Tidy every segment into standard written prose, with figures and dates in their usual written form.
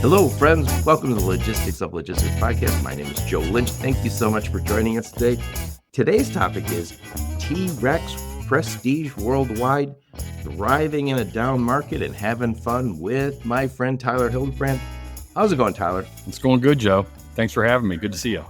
Hello, friends. Welcome to the Logistics of Logistics podcast. My name is Joe Lynch. Thank you so much for joining us today. Today's topic is T-Rex Prestige Worldwide, thriving in a down market and having fun with my friend Tyler Hildebrand. How's it going, Tyler? It's going good, Joe. Thanks for having me. Good to see you.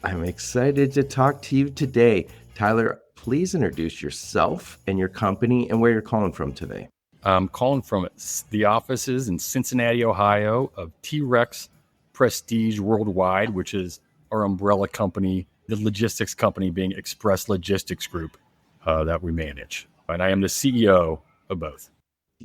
I'm excited to talk to you today. Tyler, please introduce yourself and your company and where you're calling from today. I'm calling from the offices in Cincinnati, Ohio of T-Rex Prestige Worldwide, which is our umbrella company, the logistics company being Express Logistics Group that we manage. And I am the CEO of both.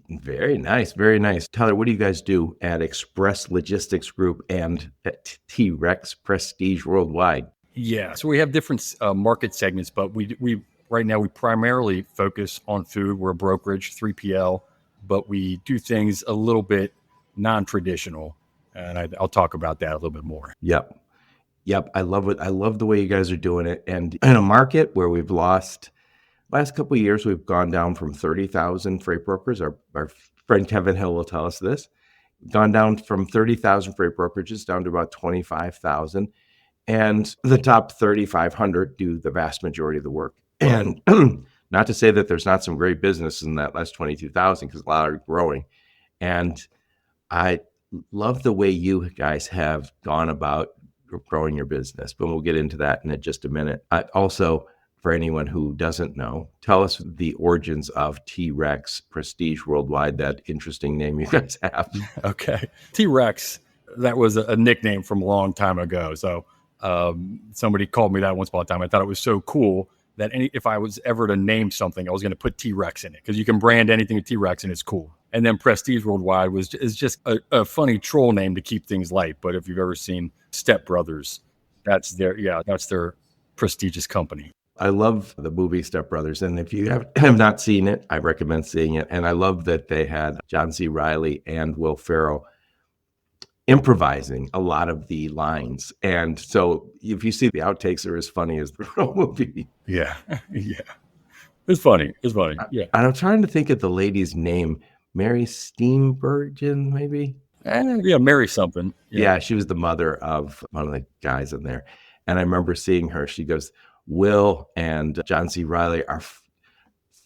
Very nice. Very nice. Tyler, what do you guys do at Express Logistics Group and at T-Rex Prestige Worldwide? Yeah, so we have different market segments, but we right now we primarily focus on food. We're a brokerage, 3PL, but we do things a little bit non-traditional, and I'll talk about that a little bit more. Yep. I love it. I love the way you guys are doing it. And in a market where we've last couple of years, we've gone down from 30,000 freight brokers. Our friend Kevin Hill will tell us this. We've gone down from 30,000 freight brokerages down to about 25,000. And the top 3,500 do the vast majority of the work. And not to say that there's not some great business in that last 22,000, because a lot are growing. And I love the way you guys have gone about growing your business, but we'll get into that in just a minute. Also, for anyone who doesn't know, tell us the origins of T-Rex Prestige Worldwide, that interesting name you guys have. Okay. T-Rex, that was a nickname from a long time ago. So somebody called me that once upon a time. I thought it was so cool that if I was ever to name something, I was going to put T-Rex in it, because you can brand anything with T-Rex and it's cool. And then Prestige Worldwide is just a funny troll name to keep things light. But if you've ever seen Step Brothers, that's their prestigious company. I love the movie Step Brothers, and if you have not seen it, I recommend seeing it. And I love that they had John C. Reilly and Will Ferrell improvising a lot of the lines. And so if you see the outtakes, they're as funny as the real movie. Yeah. It's funny. Yeah. And I'm trying to think of the lady's name. Mary Steenburgen, maybe? Yeah, Mary something. Yeah, she was the mother of one of the guys in there. And I remember seeing her. She goes, Will and John C. Reilly are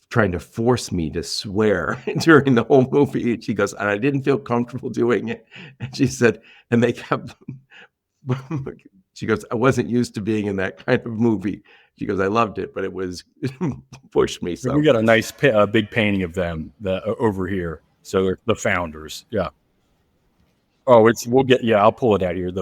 trying to force me to swear during the whole movie. And she goes, and I didn't feel comfortable doing it. And she said, and they kept, she goes, I wasn't used to being in that kind of movie. She goes, I loved it, but it pushed me. So we got a nice big painting of them over here. So they're the founders. Yeah. Oh, I'll pull it out here.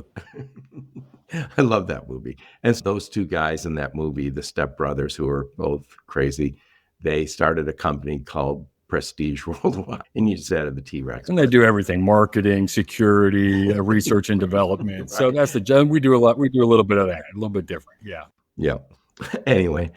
I love that movie. And those two guys in that movie, the Step Brothers, who are both crazy, they started a company called Prestige Worldwide, and you just added the T-Rex. And they do everything: marketing, security, research and development. Right. So that's we do a lot. We do a little bit of that, a little bit different. Yeah. Anyway,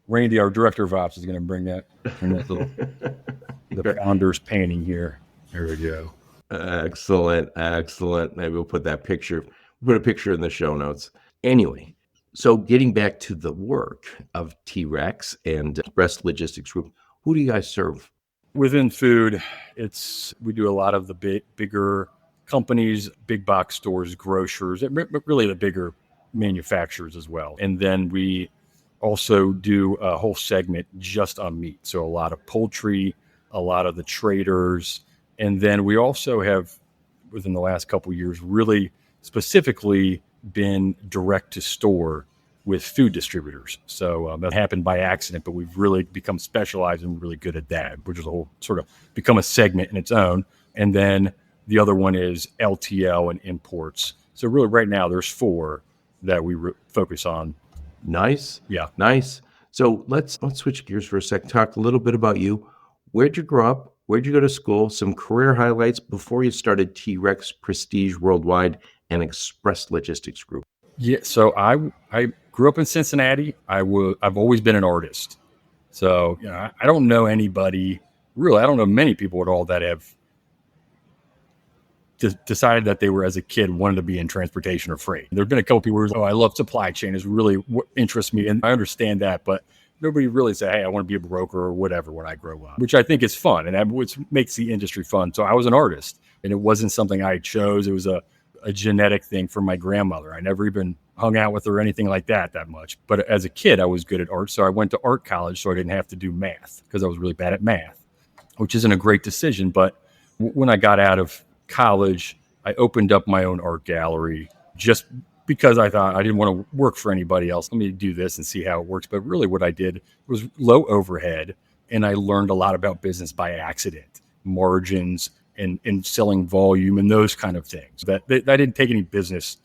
Randy, our director of ops, is going to bring that the founders painting here. There we go. Excellent. Maybe we'll put a picture in the show notes. Anyway, so getting back to the work of T-Rex and Express Logistics Group, who do you guys serve? Within food, we do a lot of the bigger companies, big box stores, grocers, really the bigger manufacturers as well. And then we also do a whole segment just on meat. So a lot of poultry, a lot of the traders. And then we also have, within the last couple of years, really specifically been direct to store with food distributors. So that happened by accident, but we've really become specialized and really good at that, which is a whole sort of become a segment in its own. And then the other one is LTL and imports. So really right now there's 4 that we focus on. Nice. Yeah. Nice. So let's switch gears for a sec. Talk a little bit about you. Where'd you grow up? Where'd you go to school? Some career highlights before you started T-Rex Prestige Worldwide and Express Logistics Group. Yeah. So I grew up in Cincinnati. I've always been an artist. So I don't know anybody really. I don't know many people at all that have decided that they were, as a kid, wanted to be in transportation or freight. There have been a couple people who, I love supply chain, is really what interests me. And I understand that, but nobody really said, hey, I want to be a broker or whatever when I grow up, which I think is fun. And which makes the industry fun. So I was an artist. And it wasn't something I chose. It was a genetic thing from my grandmother. I never even hung out with her or anything like that much. But as a kid, I was good at art. So I went to art college so I didn't have to do math because I was really bad at math, which isn't a great decision. But when I got out of college, I opened up my own art gallery just because I thought I didn't want to work for anybody else. Let me do this and see how it works. But really, what I did was low overhead, and I learned a lot about business by accident, margins, and selling volume and those kind of things. That I didn't take any business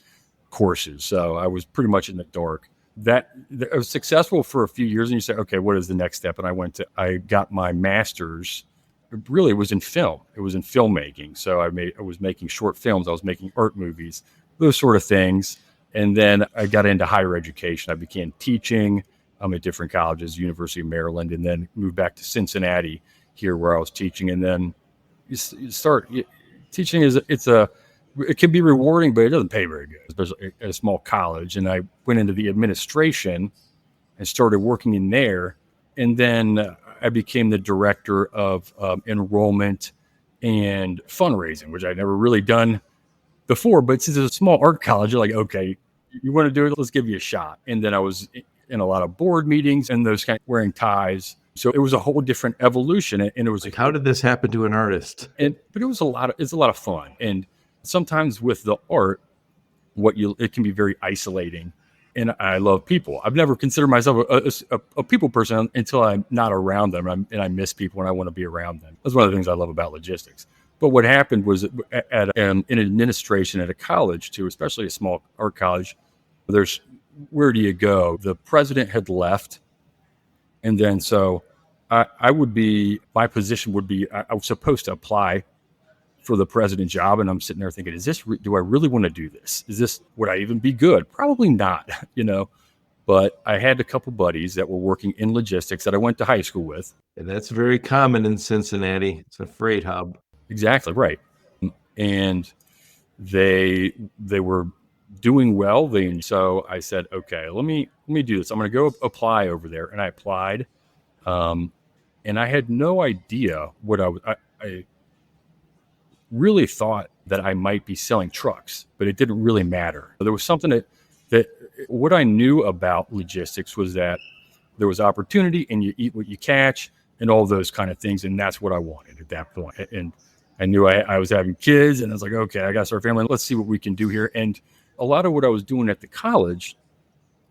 courses, so I was pretty much in the dark. That I was successful for a few years, and you say, okay, what is the next step? And I got my master's. Really, it was in film. It was in filmmaking. So I was making short films. I was making art movies, those sort of things. And then I got into higher education. I began teaching at different colleges, University of Maryland, and then moved back to Cincinnati here where I was teaching. And then teaching it can be rewarding, but it doesn't pay very good, especially at a small college. And I went into the administration and started working in there. And then I became the director of enrollment and fundraising, which I'd never really done before. But since it's a small art college, you're like, okay, you want to do it? Let's give you a shot. And then I was in a lot of board meetings and those kind of wearing ties. So it was a whole different evolution. And it was like, how did this happen to an artist? But it's a lot of fun. And sometimes with the art, it can be very isolating. And I love people. I've never considered myself a people person until I'm not around them, and I miss people and I want to be around them. That's one of the things I love about logistics. But what happened was in administration at a college too, especially a small art college, there's where do you go? The president had left, and then so my position would be I was supposed to apply for the president job, and I'm sitting there thinking, do I really want to do this? Would I even be good? Probably not, but I had a couple buddies that were working in logistics that I went to high school with. And that's very common in Cincinnati. It's a freight hub. Exactly right. And they were doing well. So I said, okay, let me do this. I'm going to go apply over there. And I applied. And I had no idea what I really thought that I might be selling trucks, but it didn't really matter. There was something that what I knew about logistics was that there was opportunity and you eat what you catch and all those kind of things. And that's what I wanted at that point. And I knew I was having kids, and I was like, okay, I got to start a family. Let's see what we can do here. And a lot of what I was doing at the college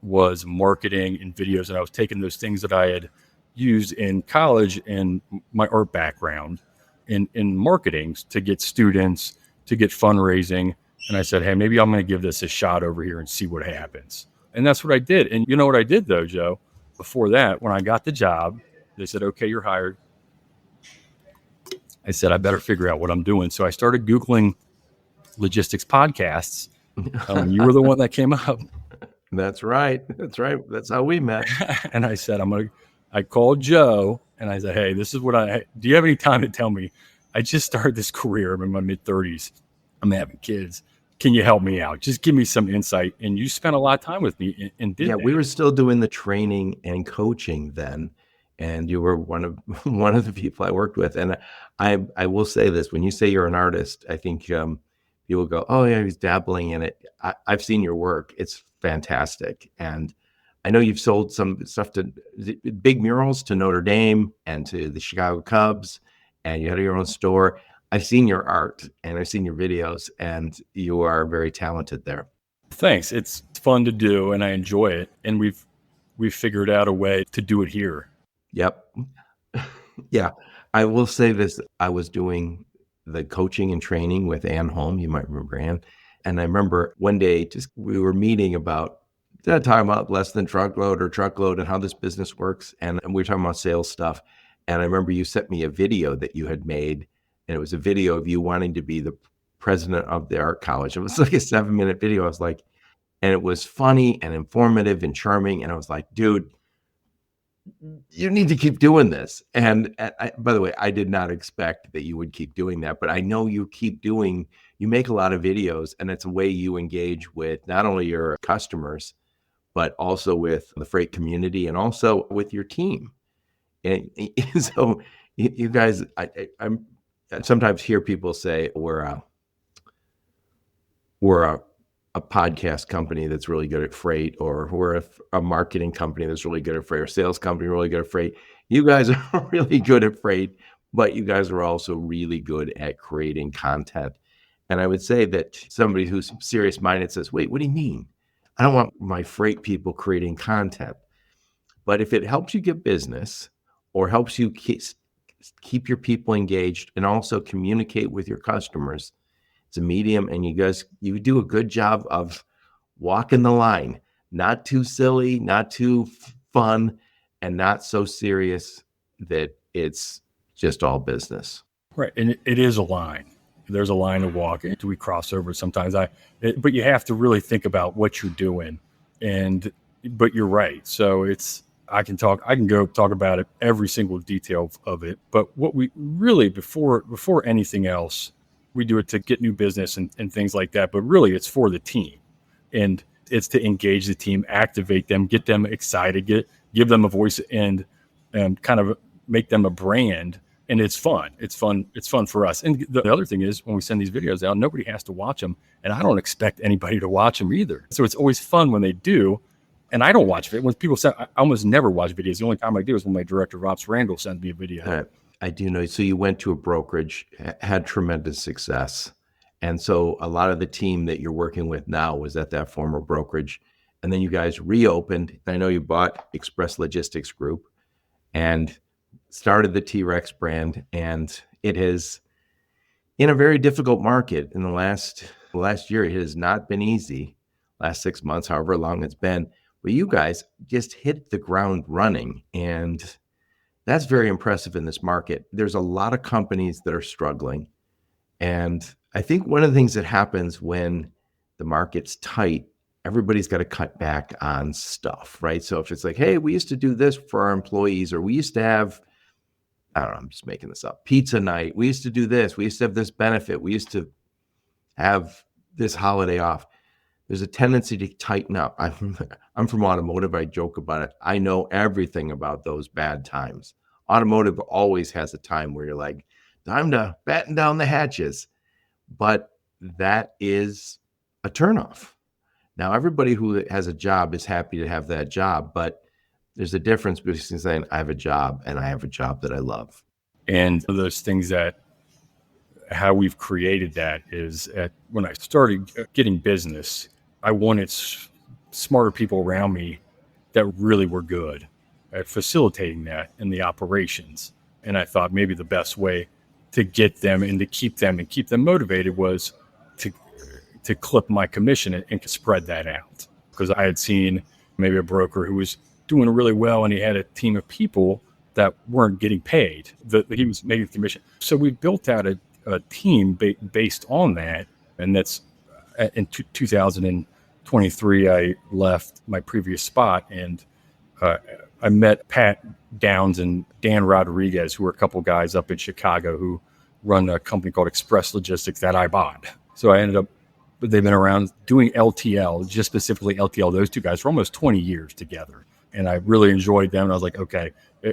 was marketing and videos. And I was taking those things that I had used in college and my art background in marketing to get students, to get fundraising. And I said, hey, maybe I'm going to give this a shot over here and see what happens. And that's what I did. And you know what I did though, Joe? Before that, when I got the job, they said, okay, you're hired. I said, I better figure out what I'm doing. So I started Googling logistics podcasts. You were the one that came up. That's right. That's right. That's how we met. And I said, I called Joe and I said, hey, this is do you have any time to tell me? I just started this career. I'm in my mid-30s. I'm having kids. Can you help me out? Just give me some insight. And you spent a lot of time with me and did that. We were still doing the training and coaching then. And you were one of the people I worked with. And I will say this, when you say you're an artist, I think people go, oh yeah, he's dabbling in it. I've seen your work. It's fantastic. And I know you've sold some stuff to big murals to Notre Dame and to the Chicago Cubs, and you had your own store. I've seen your art and I've seen your videos, and you are very talented there. Thanks. It's fun to do and I enjoy it. And we've figured out a way to do it here. Yep. Yeah. I will say this. I was doing the coaching and training with Ann Holm. You might remember Ann. And I remember one day we were meeting about talking about less than truckload or truckload and how this business works. And we were talking about sales stuff. And I remember you sent me a video that you had made, and it was a video of you wanting to be the president of the art college. It was like a 7-minute video. I was like, and it was funny and informative and charming. And I was like, dude, you need to keep doing this. And by the way, I did not expect that you would keep doing that, but I know you make a lot of videos, and it's a way you engage with not only your customers, but also with the freight community and also with your team. And so you guys, sometimes hear people say we're a podcast company that's really good at freight, or we're a marketing company that's really good at freight, or sales company really good at freight. You guys are really good at freight, but you guys are also really good at creating content. And I would say that somebody who's serious minded says, wait, what do you mean? I don't want my freight people creating content. But if it helps you get business or helps you keep your people engaged and also communicate with your customers, it's a medium, and you do a good job of walking the line, not too silly, not too fun, and not so serious that it's just all business. Right. And it is a line. There's a line to walk. Do we cross over sometimes? But you have to really think about what you're doing. But you're right. So I can go talk about it, every single detail of it. But what we really, before anything else, we do it to get new business and things like that. But really it's for the team, and it's to engage the team, activate them, get them excited, give them a voice, and kind of make them a brand. And it's fun. It's fun for us. And the other thing is, when we send these videos out, nobody has to watch them, and I don't expect anybody to watch them either. So it's always fun when they do. And I don't watch it. When people say, I almost never watch videos. The only time I do is when my director of ops, Randall, sends me a video. I do know. So you went to a brokerage, had tremendous success. And so a lot of the team that you're working with now was at that former brokerage. And then you guys reopened. I know you bought Express Logistics Group and started the T-Rex brand. And it has, in a very difficult market in the last year, it has not been easy. Last 6 months, however long it's been. But you guys just hit the ground running, and that's very impressive in this market. There's a lot of companies that are struggling. And I think one of the things that happens when the market's tight, everybody's got to cut back on stuff, right? So if it's like, hey, we used to do this for our employees, or we used to have, I don't know, I'm just making this up, pizza night. We used to do this. We used to have this benefit. We used to have this holiday off. There's a tendency to tighten up. I'm from automotive. I joke about it. I know everything about those bad times. Automotive always has a time where you're like, time to batten down the hatches. But that is a turnoff. Now, everybody who has a job is happy to have that job, but there's a difference between saying I have a job and I have a job that I love. And those things that how we've created that is when I started getting business, I wanted smarter people around me that really were good at facilitating that in the operations. And I thought maybe the best way to get them and to keep them motivated was to clip my commission and to spread that out. Because I had seen maybe a broker who was doing really well, and he had a team of people that weren't getting paid. He was making the commission. So we built out a team based on that. And that's in 2023, I left my previous spot, and I met Pat Downs and Dan Rodriguez, who are a couple guys up in Chicago who run a company called Express Logistics that I bought. So I ended up, they've been around doing LTL, just specifically LTL. Those two guys for almost 20 years together. And I really enjoyed them. And I was like, okay,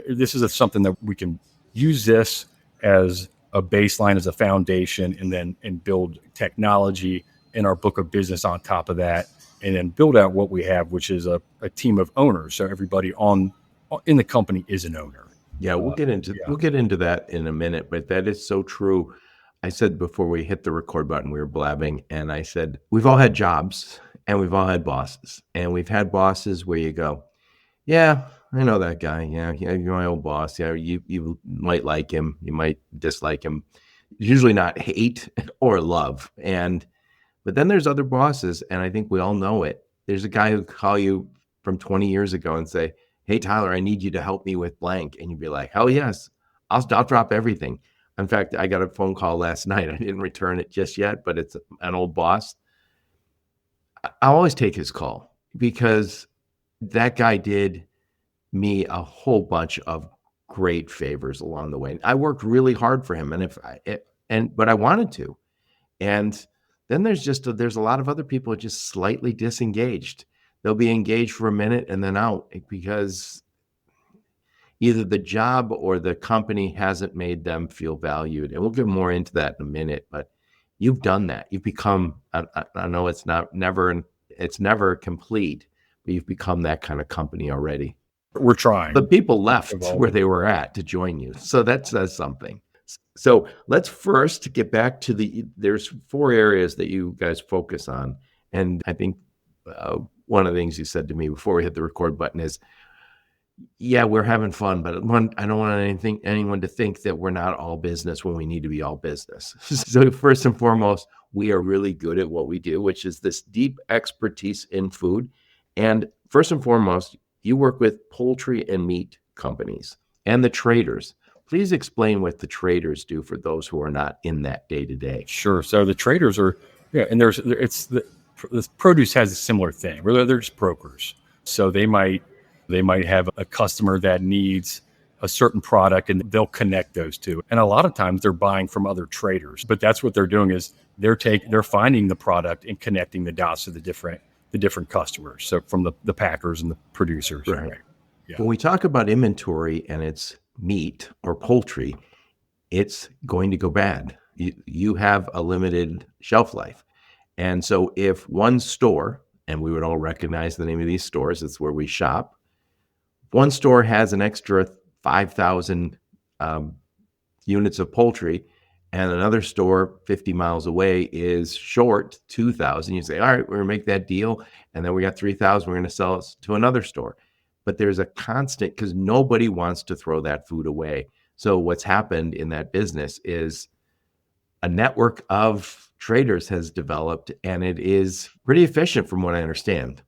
this is something that we can use this as a baseline, as a foundation, and build technology in our book of business on top of that, and then build out what we have, which is a team of owners. So everybody in the company is an owner. Yeah, we'll get into that in a minute, but that is so true. I said before we hit the record button, we were blabbing, and I said, we've all had jobs and we've all had bosses, and we've had bosses where you go, yeah, I know that guy. Yeah, you're my old boss. Yeah, you might like him, you might dislike him. Usually not hate or love. But then there's other bosses, and I think we all know it. There's a guy who call you from 20 years ago and say, hey, Tyler, I need you to help me with blank. And you'd be like, hell yes, I'll drop everything. In fact, I got a phone call last night. I didn't return it just yet, but it's an old boss. I always take his call because that guy did me a whole bunch of great favors along the way. I worked really hard for him, but I wanted to. And then there's a lot of other people just slightly disengaged. They'll be engaged for a minute and then out because, either the job or the company hasn't made them feel valued. And we'll get more into that in a minute, but you've done that. You've become, I know it's never complete, but you've become that kind of company already. We're trying. The people left Evolving. where they were at to join you. So that says something. So let's first get back to there's 4 areas that you guys focus on. And I think one of the things you said to me before we hit the record button is, yeah, we're having fun, but I don't want anyone to think that we're not all business when we need to be all business. So first and foremost, we are really good at what we do, which is this deep expertise in food. And first and foremost, you work with poultry and meat companies and the traders. Please explain what the traders do for those who are not in that day to day. Sure. So the traders are, and this produce has a similar thing where they're just brokers. So they might have a customer that needs a certain product and they'll connect those two. And a lot of times they're buying from other traders, but that's what they're doing is they're finding the product and connecting the dots to the different customers. So from the packers and the producers. Right. Yeah. When we talk about inventory and it's meat or poultry, it's going to go bad. You have a limited shelf life. And so if one store, and we would all recognize the name of these stores, it's where we shop, one store has an extra 5,000 units of poultry, and another store 50 miles away is short 2,000. You say, all right, we're going to make that deal, and then we got 3,000. We're going to sell it to another store. But there's a constant, because nobody wants to throw that food away. So what's happened in that business is a network of traders has developed, and it is pretty efficient from what I understand.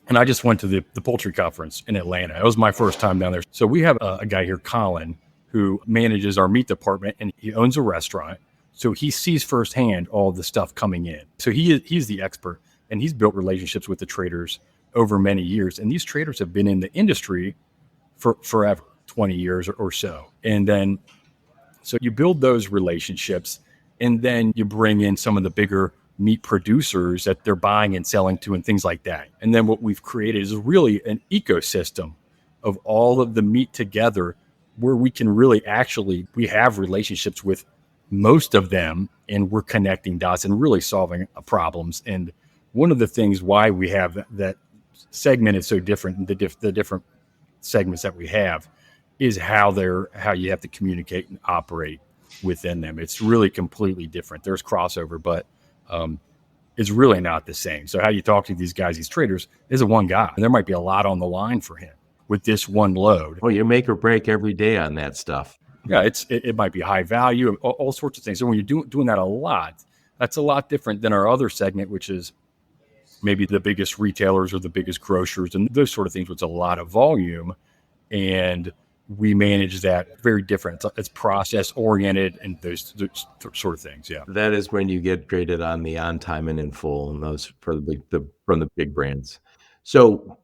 And I just went to the poultry conference in Atlanta. It was my first time down there. So we have a guy here, Colin, who manages our meat department, and he owns a restaurant. So he sees firsthand all the stuff coming in. So he's the expert, and he's built relationships with the traders over many years. And these traders have been in the industry for forever, 20 years or so. And then, so you build those relationships, and then you bring in some of the bigger meat producers that they're buying and selling to and things like that. And then what we've created is really an ecosystem of all of the meat together where we can really we have relationships with most of them, and we're connecting dots and really solving problems. And one of the things why we have that segment is so different, the different segments that we have, is how you have to communicate and operate within them. It's really completely different. There's crossover, but it's really not the same. So how you talk to these guys, these traders, is a one guy, and there might be a lot on the line for him with this one load. Oh, you make or break every day on that stuff. Yeah, it might be high value, all sorts of things. So when you're doing that a lot, that's a lot different than our other segment, which is maybe the biggest retailers or the biggest grocers and those sort of things, with a lot of volume. And we manage that very different. It's process oriented and those sort of things. Yeah. That is when you get graded on the on time and in full, and those from the big brands. So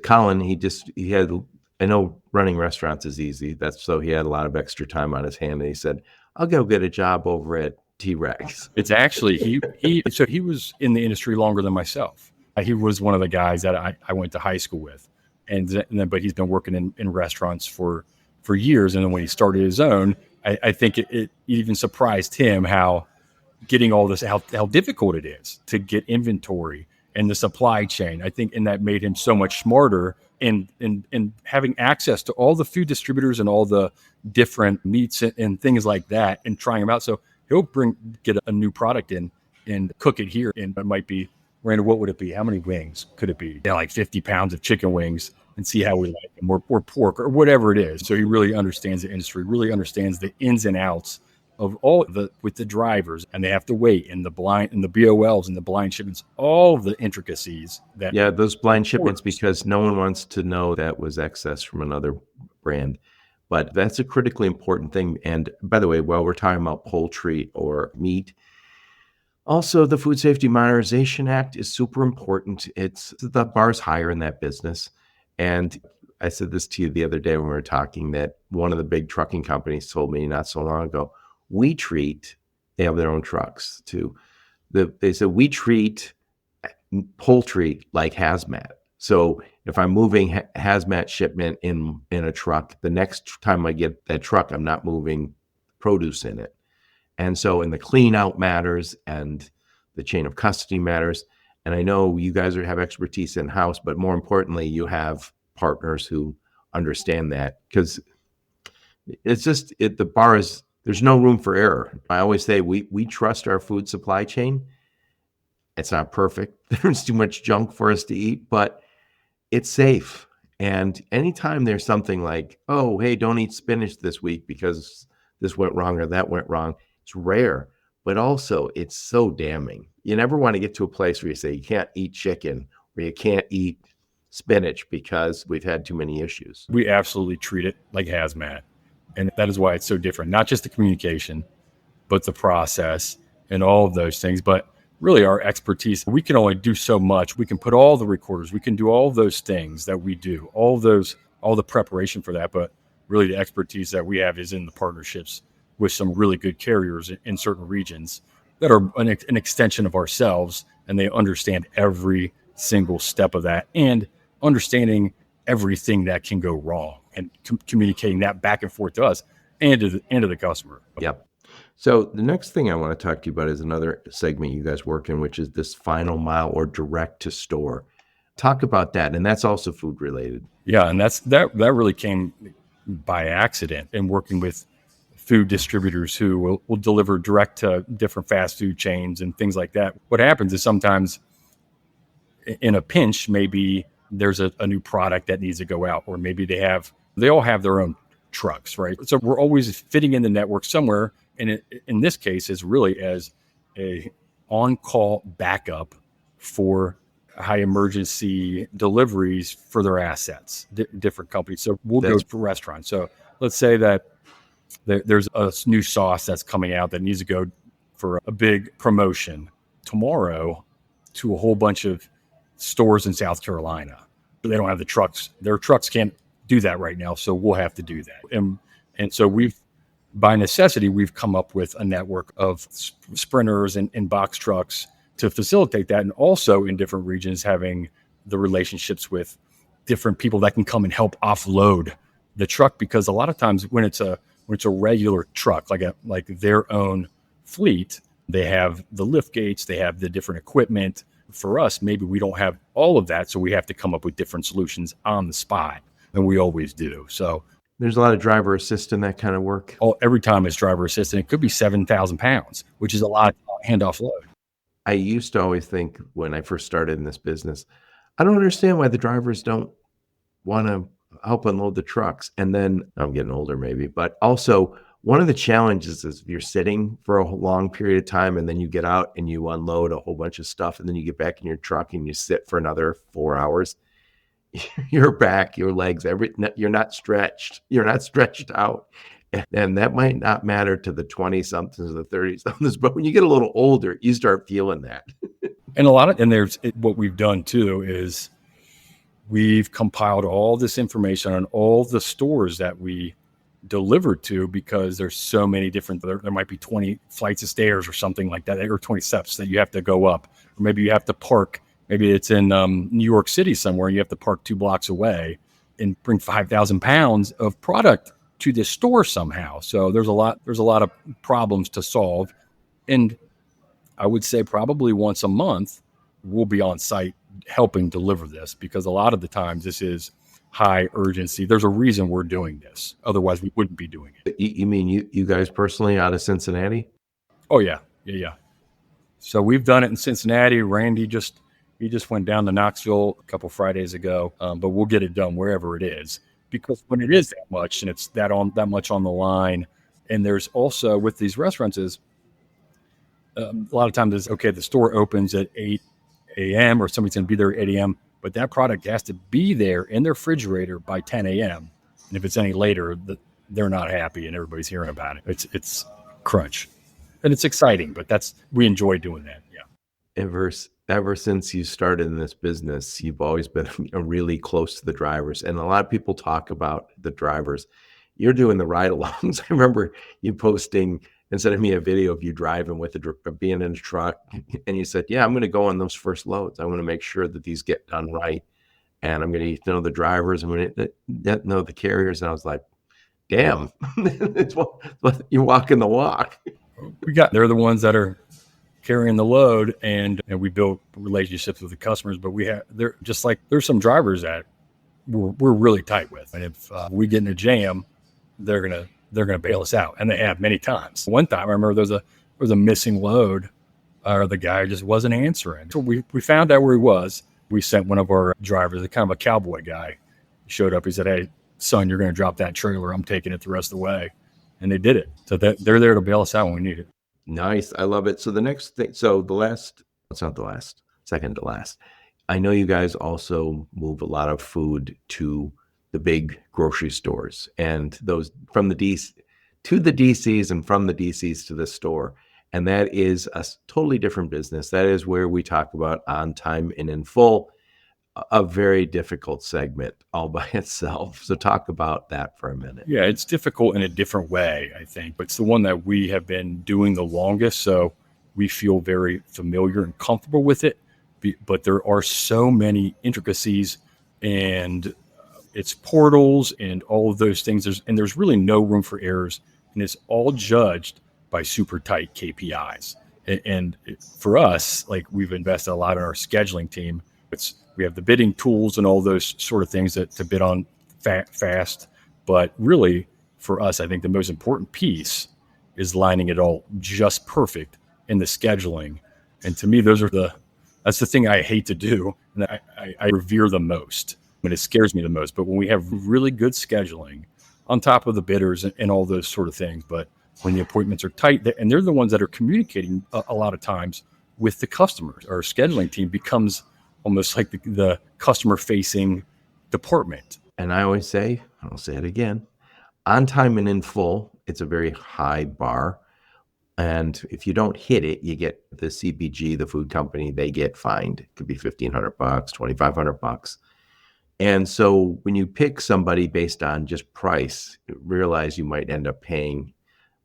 Colin, he had, I know running restaurants is easy. So he had a lot of extra time on his hand, and he said, I'll go get a job over at T-Rex. It's actually, he was in the industry longer than myself. He was one of the guys that I went to high school with. But he's been working in restaurants for years. And then when he started his own, I think it even surprised him how getting all this, how difficult it is to get inventory and the supply chain. I think, and that made him so much smarter in having access to all the food distributors and all the different meats and things like that, and trying them out. So he'll get a new product in and cook it here. And it might be, Randall, what would it be? How many wings could it be? Yeah, like 50 pounds of chicken wings, and see how we like them, or pork, or whatever it is. So he really understands the industry, really understands the ins and outs of all with the drivers, and they have to wait, and the blind and the BOLs and the blind shipments, all the intricacies that. Yeah, those blind shipments, because no one wants to know that was excess from another brand. But that's a critically important thing. And by the way, while we're talking about poultry or meat, also the Food Safety Modernization Act is super important. The bar's higher in that business. And I said this to you the other day when we were talking, that one of the big trucking companies told me not so long ago, they have their own trucks too. They said, we treat poultry like hazmat. So if I'm moving hazmat shipment in a truck, the next time I get that truck, I'm not moving produce in it. And so, and the clean out matters, and the chain of custody matters. And I know you guys have expertise in house, but more importantly, you have partners who understand that, because it's just the bar is, there's no room for error. I always say we trust our food supply chain. It's not perfect. There's too much junk for us to eat, but it's safe. And anytime there's something like, oh, hey, don't eat spinach this week because this went wrong or that went wrong, it's rare, but also it's so damning. You never want to get to a place where you say you can't eat chicken or you can't eat spinach because we've had too many issues. We absolutely treat it like hazmat. And that is why it's so different. Not just the communication, but the process and all of those things. But really our expertise, we can only do so much. We can put all the recorders, we can do all of those things that we do, all the preparation for that. But really the expertise that we have is in the partnerships with some really good carriers in certain regions that are an extension of ourselves, and they understand every single step of that and understanding everything that can go wrong and communicating that back and forth to us and to the customer. Yep. So the next thing I want to talk to you about is another segment you guys work in, which is this final mile or direct to store. Talk about that. And that's also food related. Yeah. And that really came by accident in working with food distributors who will deliver direct to different fast food chains and things like that. What happens is sometimes in a pinch, maybe there's a new product that needs to go out, or maybe they all have their own trucks, right? So we're always fitting in the network somewhere. And in this case, is really as a on-call backup for high emergency deliveries for their assets, different companies. So we'll go for restaurants. So let's say that there's a new sauce that's coming out that needs to go for a big promotion tomorrow to a whole bunch of stores in South Carolina. They don't have the trucks. Their trucks can't do that right now. So we'll have to do that. And so by necessity, we've come up with a network of sprinters and box trucks to facilitate that. And also in different regions, having the relationships with different people that can come and help offload the truck. Because a lot of times when it's a regular truck, like their own fleet, they have the lift gates, they have the different equipment. For us, maybe we don't have all of that. So we have to come up with different solutions on the spot. And we always do. So there's a lot of driver assist in that kind of work. Every time it's driver assist, and it could be 7,000 pounds, which is a lot of handoff load. I used to always think when I first started in this business, I don't understand why the drivers don't want to help unload the trucks. And then I'm getting older maybe, but also one of the challenges is if you're sitting for a long period of time and then you get out and you unload a whole bunch of stuff and then you get back in your truck and you sit for another 4 hours, your back, your legs, you're not stretched. You're not stretched out. And that might not matter to the 20 somethings, the 30 somethings, but when you get a little older, you start feeling that. What we've done too is we've compiled all this information on all the stores that we deliver to, because there's so many different, there might be 20 flights of stairs or something like that, or 20 steps that you have to go up, or maybe you have to park. Maybe it's in New York City somewhere, and you have to park 2 blocks away and bring 5,000 pounds of product to this store somehow. So there's a lot of problems to solve. And I would say probably once a month, we'll be on site helping deliver this, because a lot of the times this is high urgency. There's a reason we're doing this. Otherwise we wouldn't be doing it. You mean you guys personally out of Cincinnati? Oh yeah. So we've done it in Cincinnati. Randy he just went down to Knoxville a couple Fridays ago, but we'll get it done wherever it is, because when it is that much and it's that much on the line, and there's also with these restaurants is a lot of times it's okay. The store opens at 8 a.m. or somebody's going to be there at 8 a.m., but that product has to be there in their refrigerator by 10 a.m. And if it's any later, they're not happy, and everybody's hearing about it. It's crunch, and it's exciting, but we enjoy doing that. Yeah. Ever since you started in this business, you've always been really close to the drivers. And a lot of people talk about the drivers. You're doing the ride-alongs. I remember you posting and sending me a video of you driving being in a truck. And you said, yeah, I'm going to go on those first loads. I want to make sure that these get done right. and I'm going to get to know the drivers. I'm going to get to know the carriers. And I was like, damn, it's what you're walking the walk. They're the ones that are carrying the load, and we build relationships with the customers. But they're just like, there's some drivers that we're really tight with, and if we get in a jam, they're gonna bail us out, and they have many times. One time, I remember there was a missing load, or the guy just wasn't answering. So we found out where he was. We sent one of our drivers, a kind of a cowboy guy. He showed up. He said, "Hey, son, you're going to drop that trailer. I'm taking it the rest of the way," and they did it. So they're there to bail us out when we need it. Nice. I love it. So the next thing, so the last, it's not the last, second to last. I know you guys also move a lot of food to the big grocery stores, and those from the DC to the DCs and from the DCs to the store. And that is a totally different business. That is where we talk about on time and in full, a very difficult segment all by itself. So talk about that for a minute. Yeah, it's difficult in a different way, I think, but it's the one that we have been doing the longest. So we feel very familiar and comfortable with it. But there are so many intricacies, and it's portals and all of those things. There's really no room for errors, and it's all judged by super tight KPIs. And for us, like, we've invested a lot in our scheduling team. We have the bidding tools and all those sort of things to bid on fast. But really, for us, I think the most important piece is lining it all just perfect in the scheduling. And to me, that's the thing I hate to do, and I revere the most. I mean, it scares me the most. But when we have really good scheduling on top of the bidders and all those sort of things, but when the appointments are tight, and they're the ones that are communicating a lot of times with the customers, our scheduling team becomes almost like the customer-facing department. And I always say, I'll say it again, on time and in full, it's a very high bar. And if you don't hit it, you get the CPG, the food company, they get fined. It could be $1,500, $2,500. And so when you pick somebody based on just price, realize you might end up paying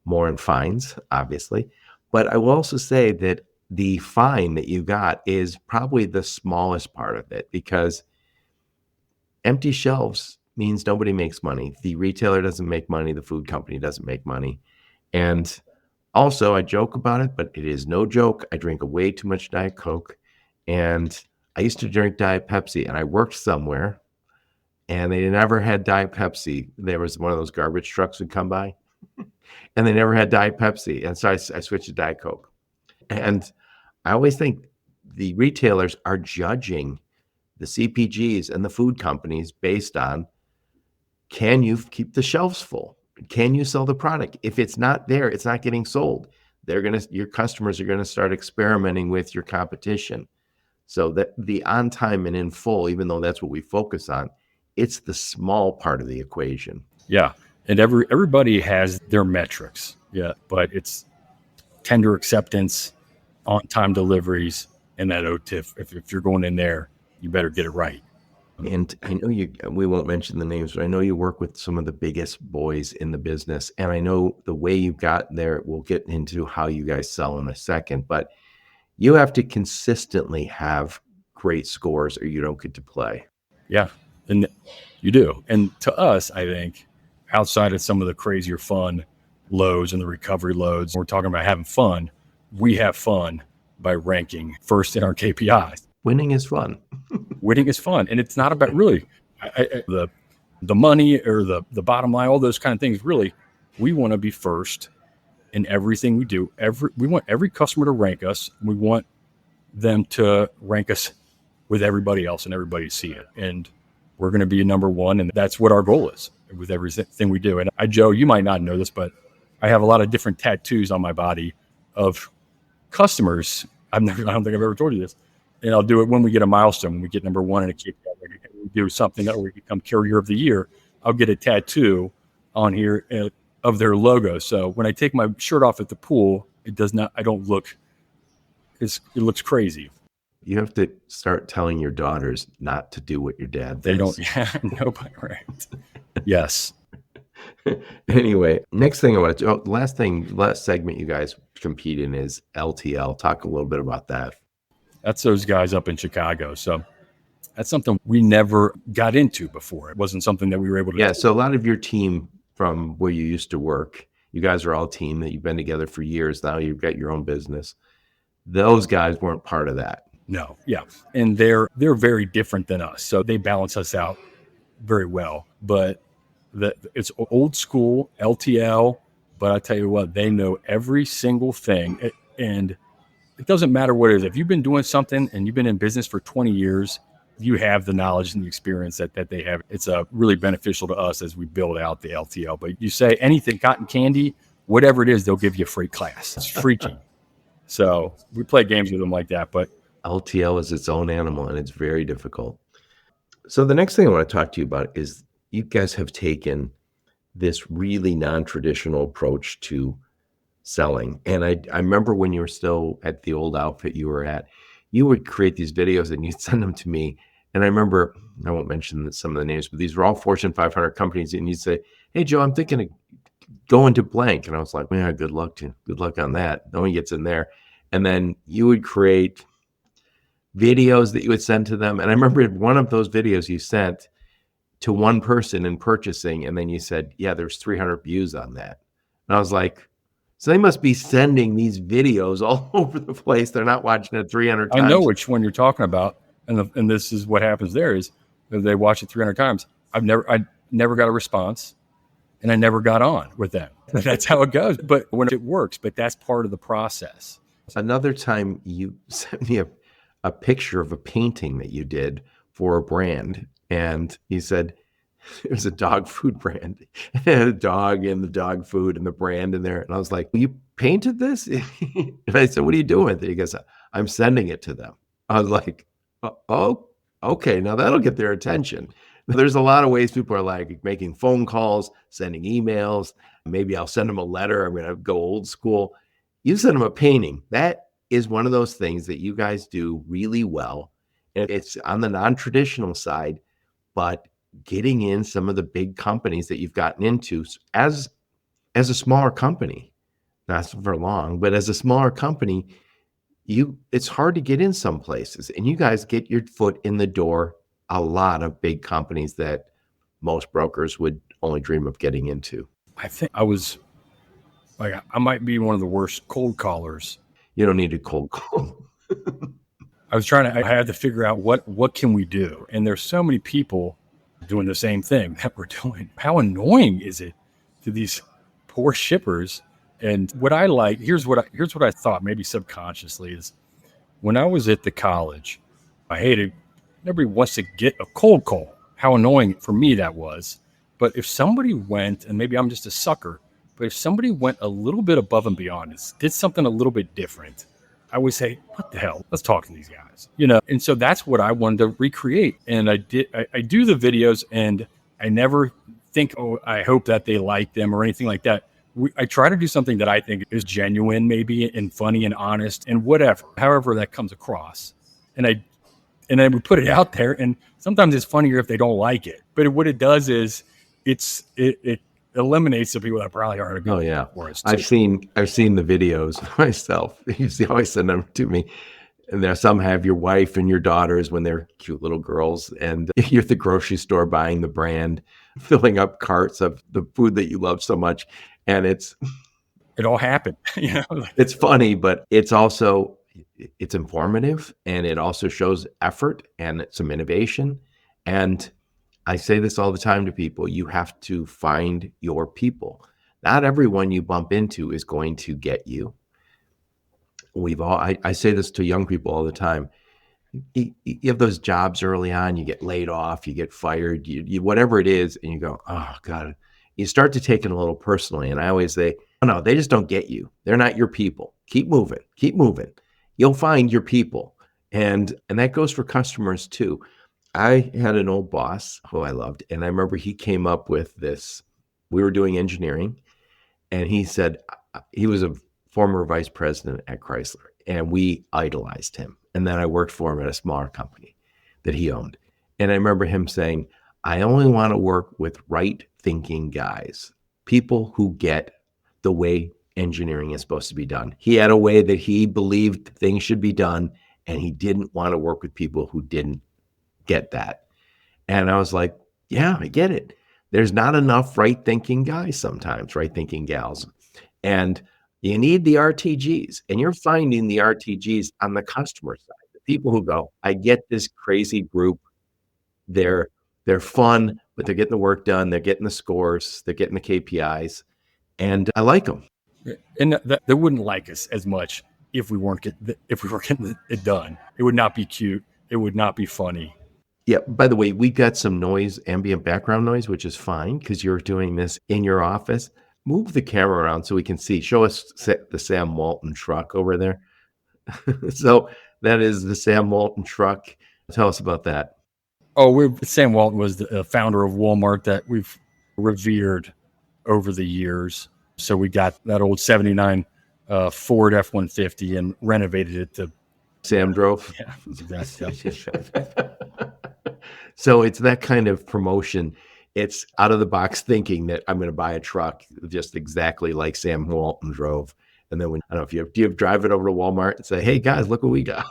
more in fines, obviously. But I will also say that the fine that you got is probably the smallest part of it, because empty shelves means nobody makes money. The retailer doesn't make money. The food company doesn't make money. And also, I joke about it, but it is no joke. I drink way too much Diet Coke, and I used to drink Diet Pepsi, and I worked somewhere, and they never had Diet Pepsi. There was one of those garbage trucks would come by, and they never had Diet Pepsi, and so I switched to Diet Coke. And I always think the retailers are judging the CPGs and the food companies based on, can you keep the shelves full? Can you sell the product? If it's not there, it's not getting sold. Your customers are gonna start experimenting with your competition. So that the on time and in full, even though that's what we focus on, it's the small part of the equation. Yeah, and everybody has their metrics. Yeah, but it's tender acceptance, on time deliveries, and that OTIF. If you're going in there, you better get it right. And I know we won't mention the names, but I know you work with some of the biggest boys in the business. And I know the way you got there, we'll get into how you guys sell in a second, but you have to consistently have great scores or you don't get to play. Yeah, and you do. And to us, I think, outside of some of the crazier fun loads and the recovery loads, we're talking about having fun. We have fun by ranking first in our KPIs. Winning is fun. Winning is fun. And it's not about really the money or the bottom line, all those kind of things. Really, we want to be first in everything we do. We want every customer to rank us. We want them to rank us with everybody else and everybody to see it. And we're going to be number one. And that's what our goal is with everything we do. And Joe, you might not know this, but I have a lot of different tattoos on my body of customers. I don't think I've ever told you this. And I'll do it when we get a milestone, when we get number one in a KPI, we do something that we become carrier of the year. I'll get a tattoo on here of their logo. So when I take my shirt off at the pool, it looks crazy. You have to start telling your daughters not to do what your dad does. They don't. Yeah, nobody. Right. Yes. Anyway, next thing I want to do, last segment you guys compete in is LTL. Talk a little bit about that. That's those guys up in Chicago. So That's something we never got into before. It wasn't something that we were able to Yeah. do. So a lot of your team from where you used to work, you guys are all a team that you've been together for years. Now you've got your own business. Those guys weren't part of that. No, yeah. And they're very different than us. So they balance us out very well. But it's old school LTL, but I tell you what, they know every single thing. And it doesn't matter what it is. If you've been doing something and you've been in business for 20 years, you have the knowledge and the experience that they have. It's really beneficial to us as we build out the LTL. But you say anything, cotton candy, whatever it is, they'll give you a free class. It's freaking. So we play games with them like that. But LTL is its own animal and it's very difficult. So the next thing I want to talk to you about is you guys have taken this really non-traditional approach to selling. And I remember when you were still at the old outfit you were at, you would create these videos and you'd send them to me. And I remember, I won't mention some of the names, but these were all Fortune 500 companies. And you'd say, hey, Joe, I'm thinking of going to blank. And I was like, yeah, good luck on that. No one gets in there. And then you would create videos that you would send to them. And I remember one of those videos you sent to one person in purchasing. And then you said, yeah, there's 300 views on that. And I was like, so they must be sending these videos all over the place. They're not watching it 300 times. I know which one you're talking about. And this is what happens there is they watch it 300 times. I never got a response and I never got on with them. That's how it goes. But when it works, but that's part of the process. Another time you sent me a picture of a painting that you did for a brand. And you said it was a dog food brand. It had a dog and the dog food and the brand in there. And I was like, you painted this? And I said, what are you doing with it? He goes, I'm sending it to them. I was like, oh, okay. Now that'll get their attention. There's a lot of ways people are like making phone calls, sending emails. Maybe I'll send them a letter. I'm going to go old school. You send them a painting. That is one of those things that you guys do really well. And it's on the non-traditional side, but getting in some of the big companies that you've gotten into as a smaller company, not for long, but as a smaller company, it's hard to get in some places. And you guys get your foot in the door a lot of big companies that most brokers would only dream of getting into. I think I was like, I might be one of the worst cold callers. You don't need a cold call. I had to figure out what can we do? And there's so many people doing the same thing that we're doing. How annoying is it to these poor shippers? And what I like, here's what I thought, maybe subconsciously, is when I was at the college, I hated, nobody wants to get a cold call. How annoying for me that was. But if somebody went, and maybe I'm just a sucker, but if somebody went a little bit above and beyond, did something a little bit different, I would say, what the hell? Let's talk to these guys, And so that's what I wanted to recreate. And I do the videos, and I never think, oh, I hope that they like them or anything like that. I try to do something that I think is genuine, maybe, and funny and honest and whatever, however that comes across. And I would put it out there, and sometimes it's funnier if they don't like it. But what it does is it eliminates the people that probably aren't good. Oh yeah, for us I've seen the videos myself. You always send them to me, and there some have your wife and your daughters when they're cute little girls, and you're at the grocery store buying the brand, filling up carts of the food that you love so much, and it all happened. It's funny, but it's informative, and it also shows effort and some innovation. And I say this all the time to people, you have to find your people. Not everyone you bump into is going to get you. I say this to young people all the time. You have those jobs early on, you get laid off, you get fired, you whatever it is, and you go, oh God. You start to take it a little personally. And I always say, oh, no, they just don't get you. They're not your people. Keep moving. Keep moving. You'll find your people. And that goes for customers too. I had an old boss who I loved, and I remember he came up with this. We were doing engineering, and he said he was a former vice president at Chrysler, and we idolized him. And then I worked for him at a smaller company that he owned. And I remember him saying, I only want to work with right-thinking guys, people who get the way engineering is supposed to be done. He had a way that he believed things should be done, and he didn't want to work with people who didn't get that. And I was like, yeah, I get it. There's not enough right thinking guys sometimes, right thinking gals. And you need the RTGs, and you're finding the RTGs on the customer side. The people who go, I get this crazy group. They're they're fun, but they're getting the work done. They're getting the scores. They're getting the KPIs, and I like them. And they wouldn't like us as much if we weren't getting it done. It would not be cute. It would not be funny. Yeah. By the way, we got some noise, ambient background noise, which is fine because you're doing this in your office. Move the camera around so we can see. Show us the Sam Walton truck over there. So that is the Sam Walton truck. Tell us about that. Oh, Sam Walton was the founder of Walmart that we've revered over the years. So we got that old '79 Ford F-150 and renovated it to Sam drove. Yeah, exactly. So it's that kind of promotion. It's out of the box thinking that I'm going to buy a truck just exactly like Sam Walton drove. And then I don't know if do you drive it over to Walmart and say, hey guys, look what we got.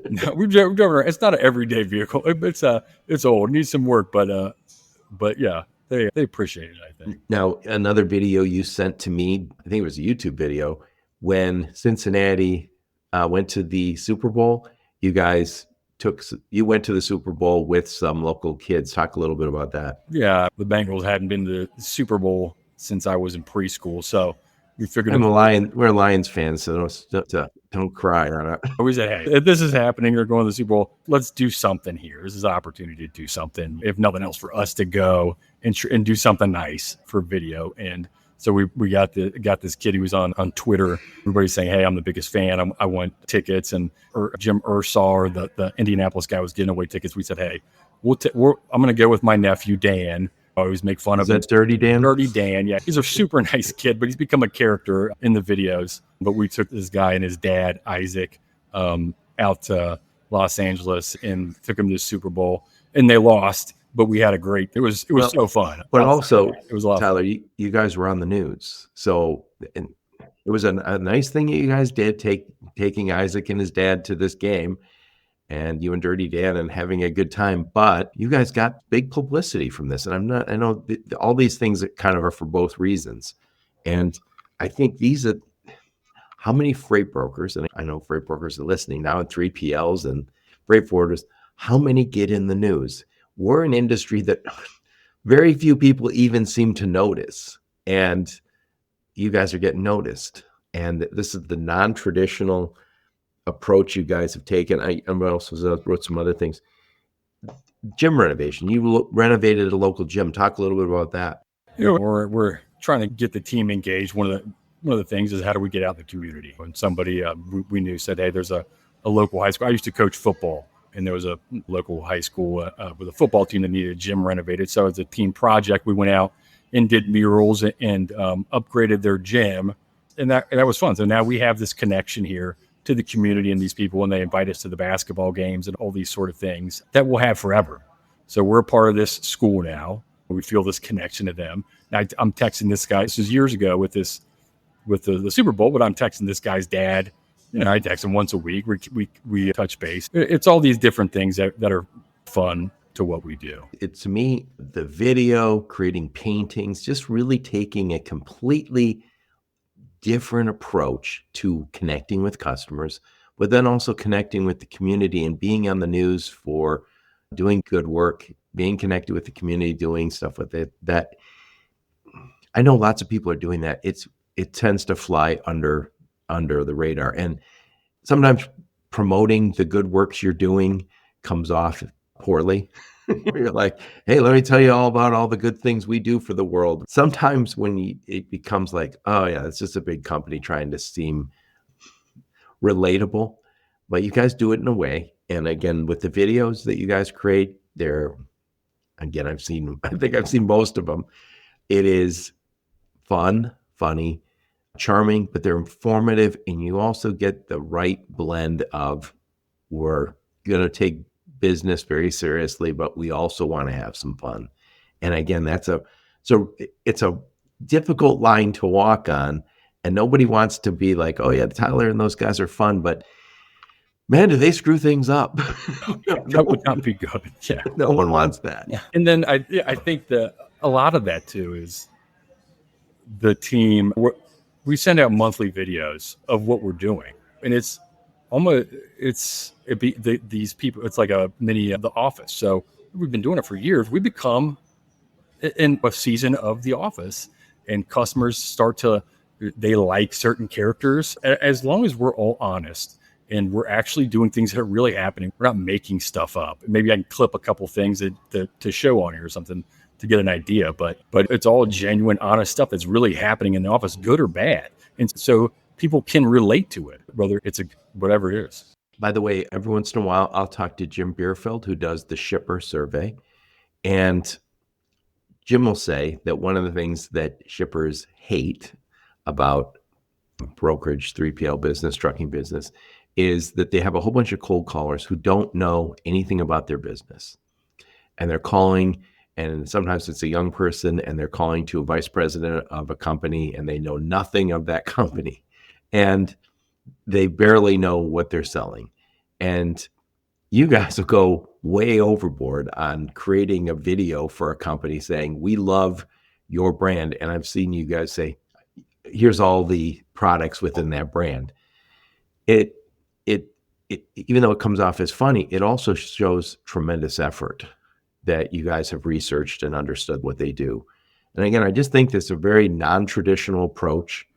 No, we've driven around. It's not an everyday vehicle. It's old, needs some work, but yeah, they appreciate it, I think. Now, another video you sent to me, I think it was a YouTube video, when Cincinnati went to the Super Bowl. You went to the Super Bowl with some local kids. Talk a little bit about that. Yeah, the Bengals hadn't been to the Super Bowl since I was in preschool, so we figured we're Lions fans, so don't cry on it. We said, hey, if this is happening, you're going to the Super Bowl, let's do something here. This is an opportunity to do something, if nothing else, for us to go and do something nice for video. And so we got this kid who was on Twitter. Everybody's saying, hey, I'm the biggest fan. I want tickets. And Jim Ursar, the Indianapolis guy, was giving away tickets. We said, hey, I'm going to go with my nephew, Dan. I always make fun of him. Dirty Dan? Dirty Dan, yeah. He's a super nice kid, but he's become a character in the videos. But we took this guy and his dad, Isaac, out to Los Angeles and took him to the Super Bowl. And they lost, but we had it was so fun. But also, it was a lot. Tyler, you guys were on the news. So it was a nice thing that you guys did, taking Isaac and his dad to this game. And you and Dirty Dan and having a good time, but you guys got big publicity from this. And I know all these things that kind of are for both reasons. And I think how many freight brokers, and I know freight brokers are listening now, and 3PLs and freight forwarders, how many get in the news? We're an industry that very few people even seem to notice. And you guys are getting noticed. And this is the non-traditional approach you guys have taken. I also wrote some other things. Gym renovation. You renovated a local gym. Talk a little bit about that. We're trying to get the team engaged. One of the things is, how do we get out in the community? When somebody we knew said, hey, there's a local high school. I used to coach football, and there was a local high school with a football team that needed a gym renovated. So as a team project, we went out and did murals and upgraded their gym, and that was fun. So now we have this connection here to the community and these people when they invite us to the basketball games and all these sort of things that we'll have forever. So we're a part of this school now. We feel this connection to them. Now, I'm texting this guy. This is years ago with the Super Bowl, but I'm texting this guy's dad. I text him once a week. We touch base. It's all these different things that are fun to what we do. It's, to me, the video, creating paintings, just really taking a completely different approach to connecting with customers, but then also connecting with the community and being on the news for doing good work, being connected with the community, doing stuff with it. That I know lots of people are doing that. It tends to fly under the radar, and sometimes promoting the good works you're doing comes off poorly. You're like, hey, let me tell you all about all the good things we do for the world. Sometimes when it becomes like, oh yeah, it's just a big company trying to seem relatable, but you guys do it in a way. And again, with the videos that you guys create, I think I've seen most of them. It is fun, funny, charming, but they're informative. And you also get the right blend of, we're going to take business very seriously, but we also want to have some fun. And again, it's a difficult line to walk on, and nobody wants to be like, oh yeah, Tyler and those guys are fun, but Man, do they screw things up? That would not be good. Yeah. No one wants that. Yeah. And then I think that a lot of that too is the team. We send out monthly videos of what we're doing, and it's almost these people. It's like a mini The Office. So we've been doing it for years. We become in a season of The Office, and customers start to they like certain characters. As long as we're all honest and we're actually doing things that are really happening, we're not making stuff up. Maybe I can clip a couple things to show on here or something to get an idea, but it's all genuine, honest stuff that's really happening in the office, good or bad, and so people can relate to it, whether it's whatever it is. By the way, every once in a while, I'll talk to Jim Bierfeld, who does the shipper survey. And Jim will say that one of the things that shippers hate about brokerage, 3PL business, trucking business, is that they have a whole bunch of cold callers who don't know anything about their business. And they're calling, and sometimes it's a young person, and they're calling to a vice president of a company, and they know nothing of that company. And they barely know what they're selling. And you guys will go way overboard on creating a video for a company saying, we love your brand. And I've seen you guys say, here's all the products within that brand. It even though it comes off as funny, it also shows tremendous effort that you guys have researched and understood what they do. And again, I just think this is a very non-traditional approach.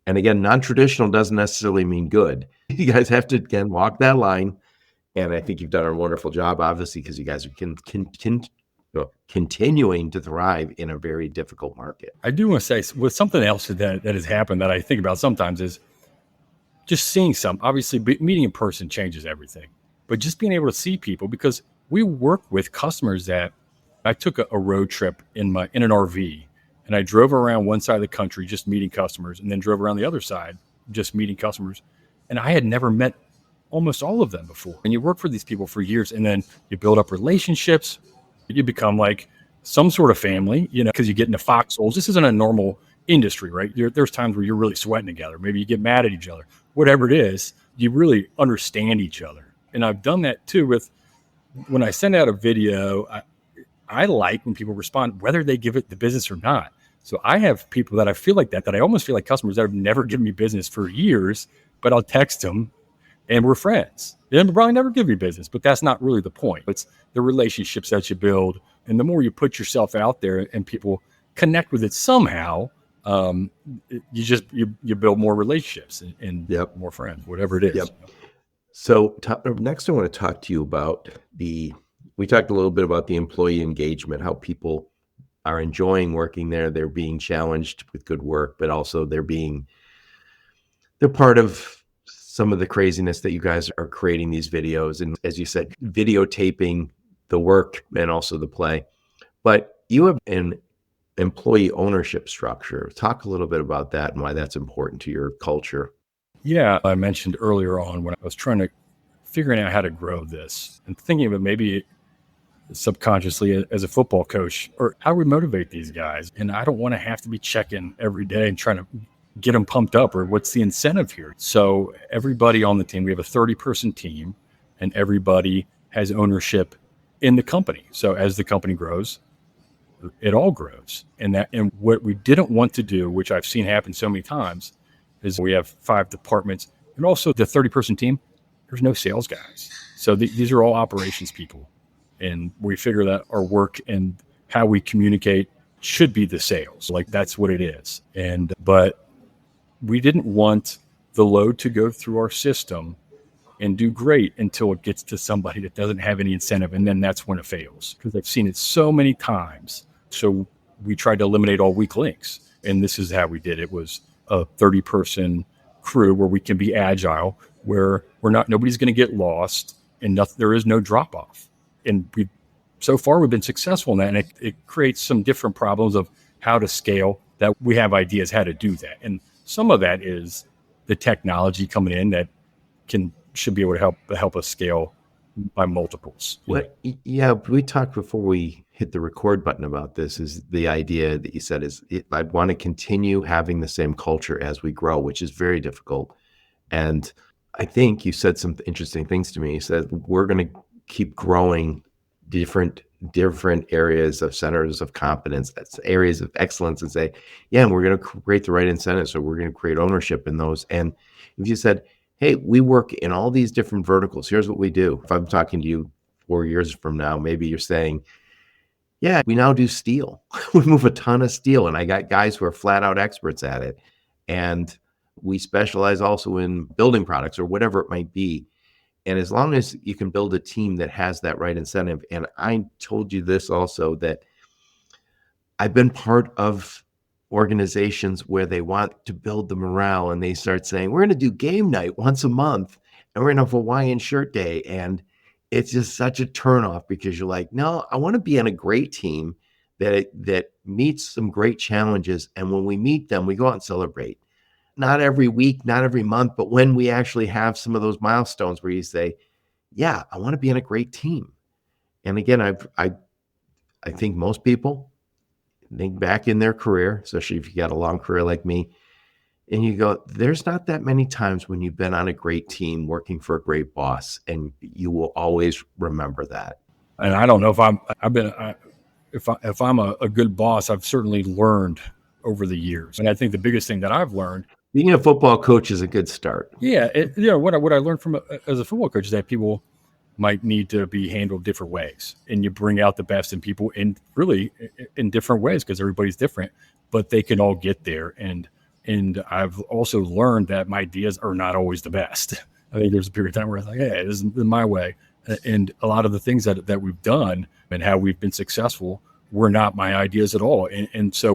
And again, non-traditional doesn't necessarily mean good. You guys have to, again, walk that line. And I think you've done a wonderful job, obviously, because you guys are continuing to thrive in a very difficult market. I do want to say with something else that has happened that I think about sometimes is just seeing obviously meeting in person changes everything, but just being able to see people, because we work with customers that I took a road trip in an RV, and I drove around one side of the country just meeting customers, and then drove around the other side just meeting customers. And I had never met almost all of them before. And you work for these people for years, and then you build up relationships. You become like some sort of family, because you get into foxholes. This isn't a normal industry, right? There's times where you're really sweating together. Maybe you get mad at each other. Whatever it is, you really understand each other. And I've done that too with when I send out a video. I like when people respond, whether they give it the business or not. So I have people that I feel like that I almost feel like customers that have never given me business for years, but I'll text them and we're friends. They'll probably never give me business, but that's not really the point. It's the relationships that you build. And the more you put yourself out there and people connect with it somehow, you build more relationships and Yep. more friends, whatever it is. Yep. So next I want to talk to you about we talked a little bit about the employee engagement, how people are enjoying working there. They're being challenged with good work, but also they're part of some of the craziness that you guys are creating these videos. And as you said, videotaping the work and also the play, but you have an employee ownership structure. Talk a little bit about that and why that's important to your culture. Yeah, I mentioned earlier on when I was figuring out how to grow this and thinking of it maybe subconsciously as a football coach, or how we motivate these guys. And I don't want to have to be checking every day and trying to get them pumped up, or what's the incentive here. So everybody on the team, we have a 30-person team, and everybody has ownership in the company. So as the company grows, it all grows. And what we didn't want to do, which I've seen happen so many times, is we have 5 departments, and also the 30-person team, there's no sales guys. So these are all operations people. And we figure that our work and how we communicate should be the sales. Like, that's what it is. But we didn't want the load to go through our system and do great until it gets to somebody that doesn't have any incentive. And then that's when it fails, because I've seen it so many times. So we tried to eliminate all weak links. And this is how we did it. It was a 30-person crew where we can be agile, where nobody's going to get lost, and there is no drop off. And so far we've been successful in that. And it creates some different problems of how to scale that. We have ideas how to do that. And some of that is the technology coming in that should be able to help us scale by multiples. Yeah, we talked before we hit the record button about this. Is the idea that you said I want to continue having the same culture as we grow, which is very difficult. And I think you said some interesting things to me. You said we're going to keep growing different areas of centers of competence, that's areas of excellence, and say, yeah, and we're going to create the right incentives, so we're going to create ownership in those. And if you said, hey, we work in all these different verticals, here's what we do. If I'm talking to you 4 years from now, maybe you're saying, yeah, we now do steel. We move a ton of steel, and I got guys who are flat out experts at it. And we specialize also in building products or whatever it might be. And as long as you can build a team that has that right incentive, and I told you this also, that I've been part of organizations where they want to build the morale and they start saying, we're going to do game night once a month and we're going to have Hawaiian shirt day. And it's just such a turnoff because you're like, no, I want to be on a great team that meets some great challenges. And when we meet them, we go out and celebrate. Not every week, not every month, but when we actually have some of those milestones where you say, yeah, I want to be on a great team. And again, I think most people think back in their career, especially if you got a long career like me, and you go, there's not that many times when you've been on a great team working for a great boss, and you will always remember that. And I don't know if if I'm a good boss, I've certainly learned over the years. And I think the biggest thing that I've learned, Being a football coach is a good start. what I learned from as a football coach is that people might need to be handled different ways, and you bring out the best in people in really in different ways because everybody's different, but they can all get there. And I've also learned that my ideas are not always the best. I think there's a period of time where I was like, hey, this is my way. And a lot of the things that we've done and how we've been successful were not my ideas at all. And so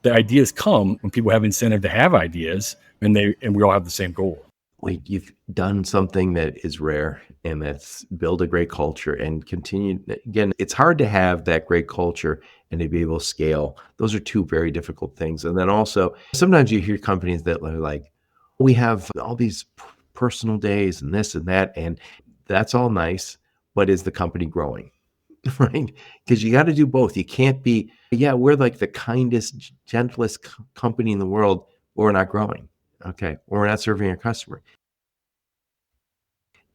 the ideas come when people have incentive to have ideas, and we all have the same goal. Wait, you've done something that is rare, and that's build a great culture and continue. Again, it's hard to have that great culture and to be able to scale. Those are two very difficult things. And then also, sometimes you hear companies that are like, we have all these personal days and this and that, and that's all nice, but is the company growing? Right? Because you got to do both. You can't be, yeah, we're like the kindest, gentlest company in the world, but we're not growing. Okay. Or we're not serving our customer.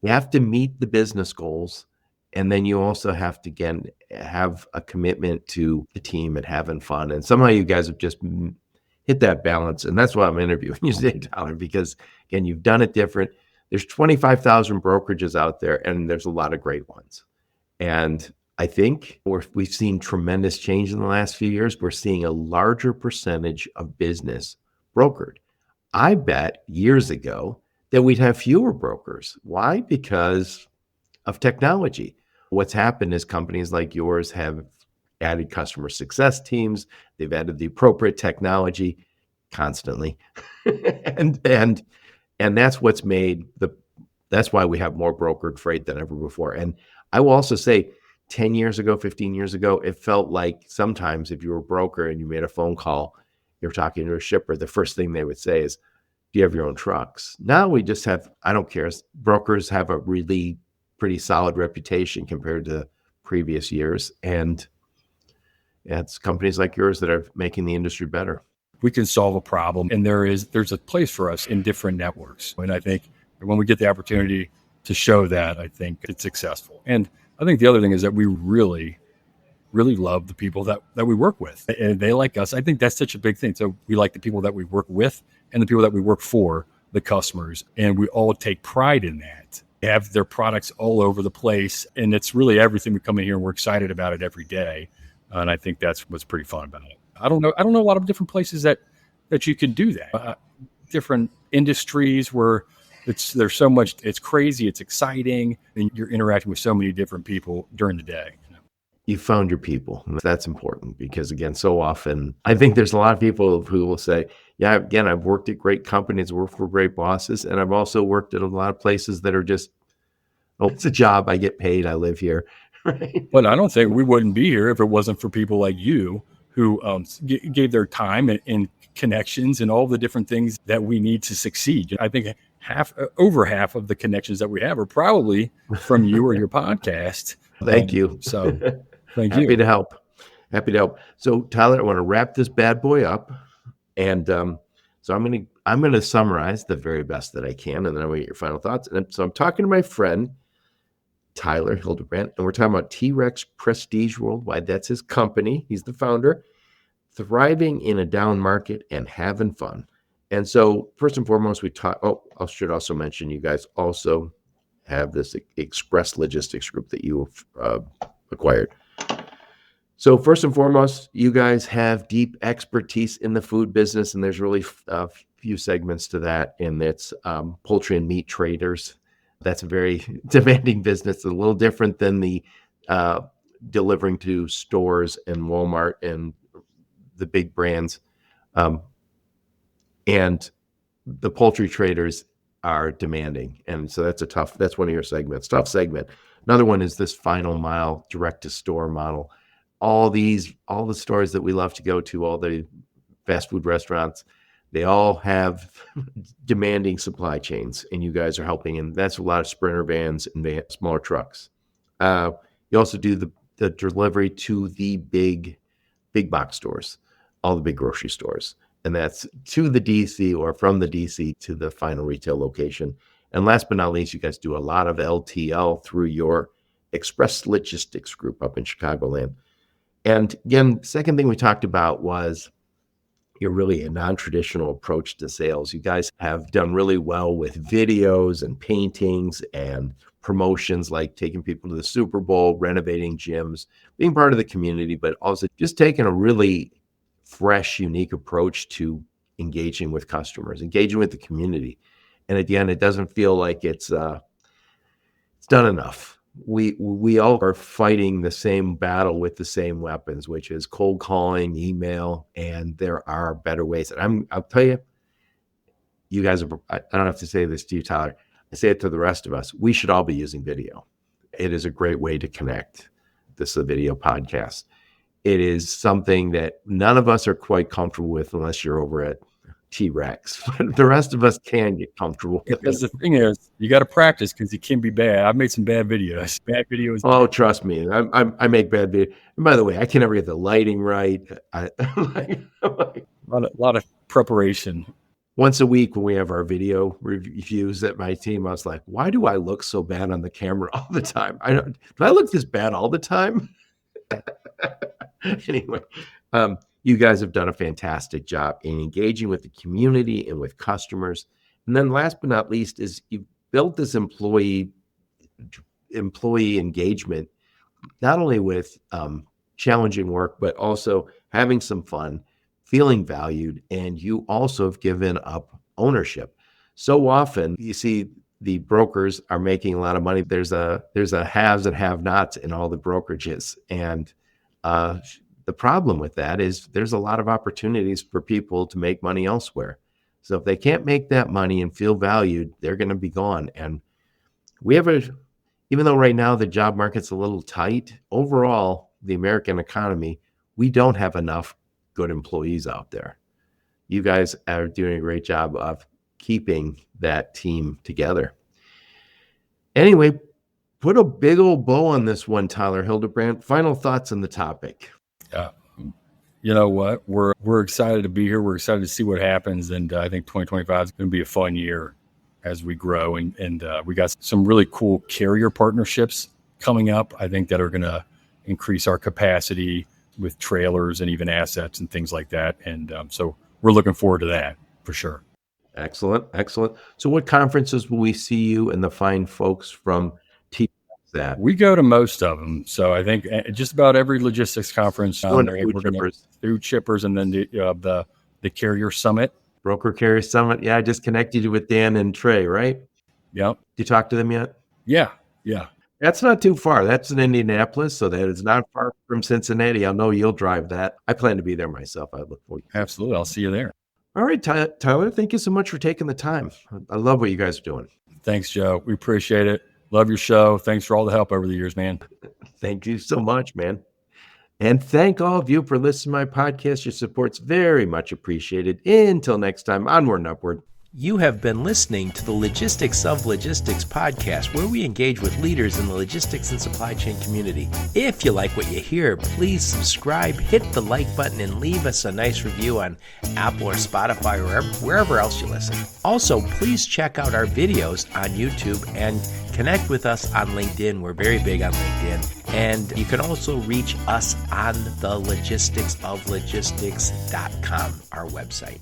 You have to meet the business goals. And then you also have to, again, have a commitment to the team and having fun. And somehow you guys have just hit that balance. And that's why I'm interviewing you today, Tyler, because, again, you've done it different. There's 25,000 brokerages out there, and there's a lot of great ones. And I think we've seen tremendous change in the last few years. We're seeing a larger percentage of business brokered. I bet years ago that we'd have fewer brokers. Why? Because of technology. What's happened is companies like yours have added customer success teams. They've added the appropriate technology constantly. and that's what's made that's why we have more brokered freight than ever before. And I will also say 10 years ago, 15 years ago, it felt like sometimes if you were a broker and you made a phone call, you're talking to a shipper, the first thing they would say is, do you have your own trucks? Now we just have, I don't care. Brokers have a really pretty solid reputation compared to previous years. And it's companies like yours that are making the industry better. We can solve a problem, and there's a place for us in different networks. And I think when we get the opportunity to show that, I think it's successful. And I think the other thing is that we really, really love the people that we work with, and they like us. I think that's such a big thing. So we like the people that we work with and the people that we work for, the customers, and we all take pride in that. They have their products all over the place, and it's really everything. We come in here and we're excited about it every day. And I think that's what's pretty fun about it. I don't know a lot of different places that you can do that. Different industries where there's so much, it's crazy, it's exciting, and you're interacting with so many different people during the day. You found your people. That's important because, again, so often I think there's a lot of people who will say, yeah, again, I've worked at great companies, worked for great bosses, and I've also worked at a lot of places that are just, oh, it's a job, I get paid, I live here. Right? But I don't think we wouldn't be here if it wasn't for people like you who gave their time and connections and all the different things that we need to succeed. I think over half of the connections that we have are probably from you or your podcast. Thank you. So thank you. Happy to help. Happy to help. So Tyler, I want to wrap this bad boy up. And so I'm going to I'm going to summarize the very best that I can, and then I'm going to get your final thoughts. And so I'm talking to my friend, Tyler Hildebrand, and we're talking about T-Rex Prestige Worldwide. That's his company. He's the founder, thriving in a down market and having fun. And so first and foremost, we talk. Oh, I should also mention you guys also have this express logistics group that you acquired. So first and foremost, you guys have deep expertise in the food business, and there's really a few segments to that, and it's poultry and meat traders. That's a very demanding business, a little different than the delivering to stores and Walmart and the big brands. And the poultry traders are demanding. And so that's one of your segments, tough segment. Another one is this final mile direct to store model. All the stores that we love to go to, all the fast food restaurants, they all have demanding supply chains, and you guys are helping. And that's a lot of Sprinter vans and smaller trucks. You also do the delivery to the big box stores, all the big grocery stores. And that's to the DC or from the DC to the final retail location. And last but not least, you guys do a lot of LTL through your express logistics group up in Chicagoland. And again, second thing we talked about was you're really a non-traditional approach to sales. You guys have done really well with videos and paintings and promotions, like taking people to the Super Bowl, renovating gyms, being part of the community, but also just taking a really fresh, unique approach to engaging with customers, engaging with the community. And again, it doesn't feel like it's done enough. We all are fighting the same battle with the same weapons, which is cold calling, email, and there are better ways. And I'll tell you, you guys are, I don't have to say this to you, Tyler. I say it to the rest of us. We should all be using video. It is a great way to connect. This is a video podcast. It is something that none of us are quite comfortable with unless you're over at T-Rex. But the rest of us can get comfortable with Because the thing is, you got to practice because it can be bad. I've made some bad videos. Bad videos. Oh, trust me, I make bad videos. And by the way, I can never get the lighting right. A lot of preparation. Once a week when we have our video reviews at my team, I was like, why do I look so bad on the camera all the time? Do I look this bad all the time? Anyway, you guys have done a fantastic job in engaging with the community and with customers. And then last but not least is you've built this employee engagement, not only with challenging work, but also having some fun, feeling valued, and you also have given up ownership. So often you see the brokers are making a lot of money. There's a haves and have-nots in all the brokerages. And the problem with that is there's a lot of opportunities for people to make money elsewhere. So if they can't make that money and feel valued, they're going to be gone. And we have even though right now the job market's a little tight, overall, the American economy, we don't have enough good employees out there. You guys are doing a great job of keeping that team together. Anyway, put a big old bow on this one, Tyler Hildebrand. Final thoughts on the topic. You know what? We're excited to be here. We're excited to see what happens, and I think 2025 is going to be a fun year as we grow. And we got some really cool carrier partnerships coming up. I think that are going to increase our capacity with trailers and even assets and things like that. And so we're looking forward to that for sure. Excellent. So what conferences will we see you and the fine folks from T-Rex at? We go to most of them. So I think just about every logistics conference. Food Chippers, and then the Carrier Summit. Broker Carrier Summit. Yeah, I just connected you with Dan and Trey, right? Yep. Did you talk to them yet? Yeah. That's not too far. That's in Indianapolis, so that is not far from Cincinnati. I know you'll drive that. I plan to be there myself. I look forward to it. Absolutely. I'll see you there. All right, Tyler, thank you so much for taking the time. I love what you guys are doing. Thanks, Joe. We appreciate it. Love your show. Thanks for all the help over the years, man. Thank you so much, man. And thank all of you for listening to my podcast. Your support's very much appreciated. Until next time, onward and upward. You have been listening to the Logistics of Logistics podcast, where we engage with leaders in the logistics and supply chain community. If you like what you hear, please subscribe, hit the like button, and leave us a nice review on Apple or Spotify or wherever else you listen. Also, please check out our videos on YouTube and connect with us on LinkedIn. We're very big on LinkedIn. And you can also reach us on the logisticsoflogistics.com, our website.